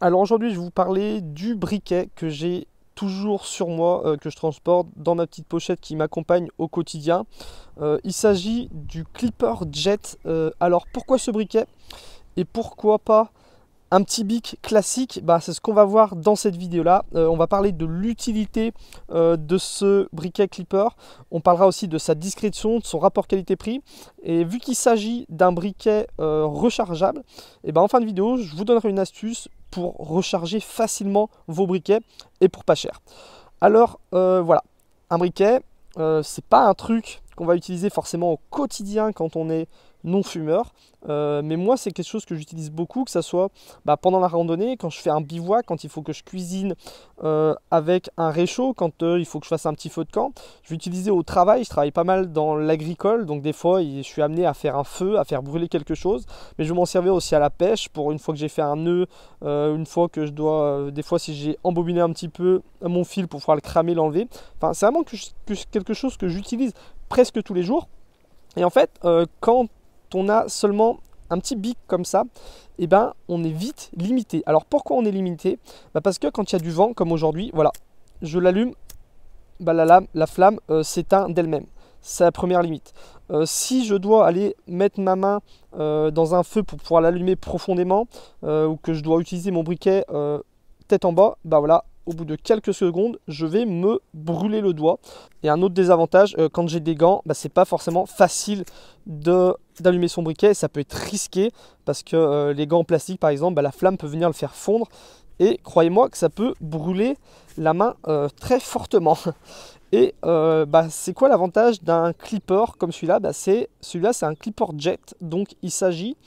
Alors aujourd'hui, je vais vous parler du briquet que j'ai toujours sur moi, que je transporte dans ma petite pochette qui m'accompagne au quotidien. Il s'agit du Clipper Jet. Alors pourquoi ce briquet et pourquoi pas un petit bic classique? C'est ce qu'on va voir dans cette vidéo là. On va parler de l'utilité de ce briquet clipper. On parlera aussi de sa discrétion, de son rapport qualité-prix. Et vu qu'il s'agit d'un briquet rechargeable, et en fin de vidéo je vous donnerai une astuce pour recharger facilement vos briquets et pour pas cher. Alors voilà, un briquet, c'est pas un truc qu'on va utiliser forcément au quotidien quand on est non fumeur, mais moi c'est quelque chose que j'utilise beaucoup, que ce soit pendant la randonnée, quand je fais un bivouac, quand il faut que je cuisine avec un réchaud, quand il faut que je fasse un petit feu de camp. Je vais utiliser au travail, je travaille pas mal dans l'agricole, donc des fois je suis amené à faire un feu, à faire brûler quelque chose, mais je vais m'en servir aussi à la pêche, pour une fois que j'ai fait un nœud, une fois que je dois, des fois si j'ai embobiné un petit peu mon fil pour pouvoir le cramer, l'enlever. Enfin c'est vraiment quelque chose que j'utilise presque tous les jours. Et en fait, quand on a seulement un petit bic comme ça, on est vite limité. Alors pourquoi on est limité? Parce que quand il y a du vent, comme aujourd'hui, voilà, je l'allume, la flamme s'éteint d'elle-même. C'est la première limite. Si je dois aller mettre ma main dans un feu pour pouvoir l'allumer profondément, ou que je dois utiliser mon briquet tête en bas, voilà, au bout de quelques secondes, je vais me brûler le doigt. Et un autre désavantage, quand j'ai des gants, c'est pas forcément facile d'allumer son briquet. Ça peut être risqué parce que les gants en plastique, par exemple, la flamme peut venir le faire fondre. Et croyez-moi que ça peut brûler la main très fortement. Et c'est quoi l'avantage d'un clipper comme celui-là? Celui-là, c'est un clipper jet. Donc il s'agit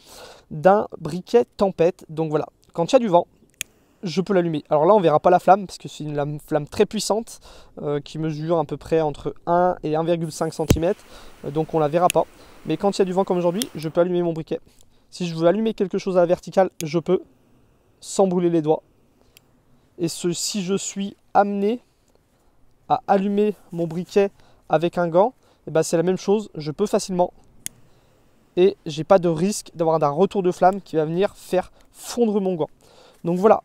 d'un briquet tempête. Donc voilà, quand il y a du vent, je peux l'allumer. Alors là, on verra pas la flamme parce que c'est une flamme très puissante qui mesure à peu près entre 1 et 1,5 cm. Donc on la verra pas. Mais quand il y a du vent comme aujourd'hui, je peux allumer mon briquet. Si je veux allumer quelque chose à la verticale, je peux, sans brûler les doigts. Et si je suis amené à allumer mon briquet avec un gant, c'est la même chose. Je peux facilement. Et j'ai pas de risque d'avoir un retour de flamme qui va venir faire fondre mon gant. Donc voilà.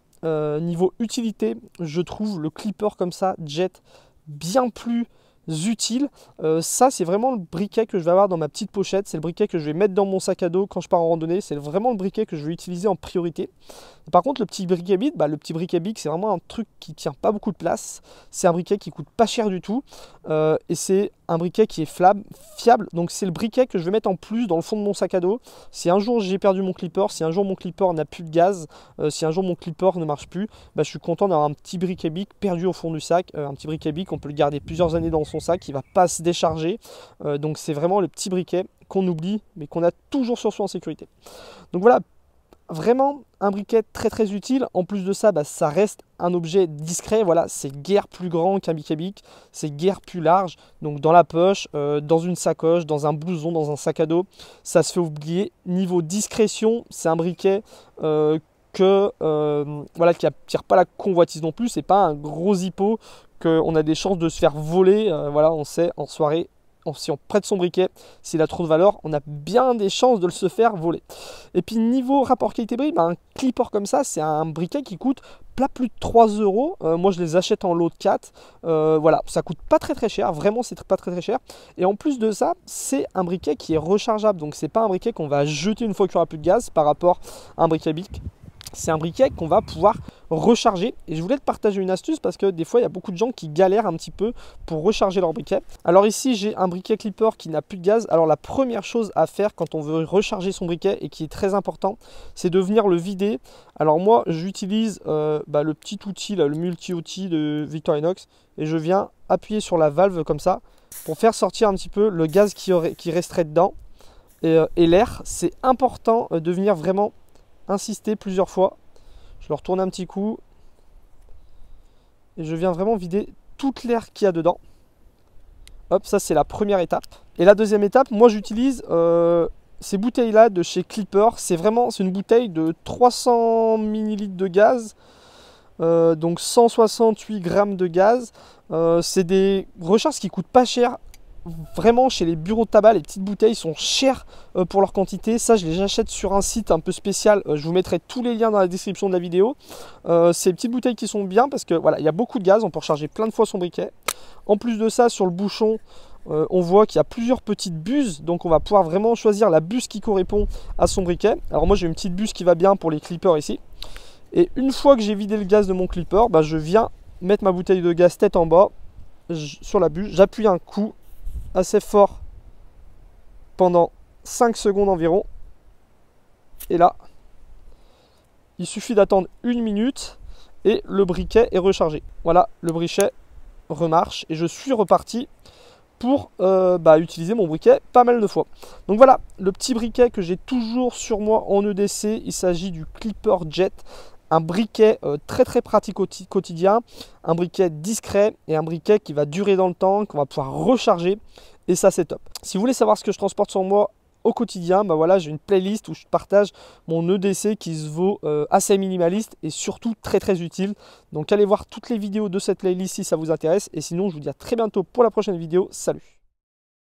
Niveau utilité, je trouve le clipper comme ça, jet, bien plus utile. Ça, c'est vraiment le briquet que je vais avoir dans ma petite pochette. C'est le briquet que je vais mettre dans mon sac à dos quand je pars en randonnée. C'est vraiment le briquet que je vais utiliser en priorité. Par contre, le petit briquet bic, c'est vraiment un truc qui tient pas beaucoup de place. C'est un briquet qui coûte pas cher du tout. Et c'est un briquet qui est fiable. Donc c'est le briquet que je vais mettre en plus dans le fond de mon sac à dos. Si un jour j'ai perdu mon clipper, si un jour mon clipper n'a plus de gaz, si un jour mon clipper ne marche plus, je suis content d'avoir un petit briquet bic perdu au fond du sac. Un petit briquet bic, on peut le garder plusieurs années dans son sac, il va pas se décharger. Donc c'est vraiment le petit briquet qu'on oublie, mais qu'on a toujours sur soi en sécurité. Donc voilà, vraiment un briquet très très utile. En plus de ça, ça reste un objet discret. Voilà, c'est guère plus grand qu'un briquet bic, c'est guère plus large. Donc dans la poche, dans une sacoche, dans un blouson, dans un sac à dos, ça se fait oublier. Niveau discrétion, c'est un briquet qui attire pas la convoitise non plus. C'est pas un gros hippo qu'on a des chances de se faire voler. Voilà, on sait en soirée. Si on prête son briquet, s'il a trop de valeur, on a bien des chances de le se faire voler. Et puis niveau rapport qualité-prix, un clipper comme ça, c'est un briquet qui coûte pas plus de 3 euros. Moi je les achète en lot de 4. Voilà, ça coûte pas très très cher, vraiment c'est pas très très cher. Et en plus de ça, c'est un briquet qui est rechargeable. Donc c'est pas un briquet qu'on va jeter une fois qu'il n'y aura plus de gaz par rapport à un briquet bic. C'est un briquet qu'on va pouvoir recharger. Et je voulais te partager une astuce parce que des fois, il y a beaucoup de gens qui galèrent un petit peu pour recharger leur briquet. Alors ici, j'ai un briquet clipper qui n'a plus de gaz. Alors la première chose à faire quand on veut recharger son briquet et qui est très important, c'est de venir le vider. Alors moi, j'utilise le petit outil, là, le multi-outil de Victorinox. Et je viens appuyer sur la valve comme ça pour faire sortir un petit peu le gaz qui resterait dedans. Et l'air, c'est important de venir vraiment insister plusieurs fois. Je le retourne un petit coup et je viens vraiment vider toute l'air qu'il y a dedans. Hop, ça c'est la première étape. Et la deuxième étape, moi j'utilise ces bouteilles là de chez Clipper. C'est une bouteille de 300 ml de gaz, donc 168 grammes de gaz. C'est des recharges qui coûtent pas cher vraiment chez les bureaux de tabac, les petites bouteilles sont chères pour leur quantité. Ça, je les achète sur un site un peu spécial. Je vous mettrai tous les liens dans la description de la vidéo. Ces petites bouteilles qui sont bien parce que voilà, il y a beaucoup de gaz, on peut recharger plein de fois son briquet. En plus de ça, sur le bouchon, on voit qu'il y a plusieurs petites buses, donc on va pouvoir vraiment choisir la buse qui correspond à son briquet. Alors moi j'ai une petite buse qui va bien pour les clippers ici. Et une fois que j'ai vidé le gaz de mon clipper, bah, je viens mettre ma bouteille de gaz tête en bas sur la buse. J'appuie un coup assez fort pendant 5 secondes environ. Et là, il suffit d'attendre 1 minute et le briquet est rechargé. Voilà, le briquet remarche et je suis reparti pour utiliser mon briquet pas mal de fois. Donc voilà, le petit briquet que j'ai toujours sur moi en EDC, il s'agit du Clipper Jet. Un briquet très pratique au quotidien, un briquet discret et un briquet qui va durer dans le temps, qu'on va pouvoir recharger et ça c'est top. Si vous voulez savoir ce que je transporte sur moi au quotidien, bah voilà, j'ai une playlist où je partage mon EDC qui se vaut assez minimaliste et surtout très utile. Donc allez voir toutes les vidéos de cette playlist si ça vous intéresse et sinon je vous dis à très bientôt pour la prochaine vidéo. Salut!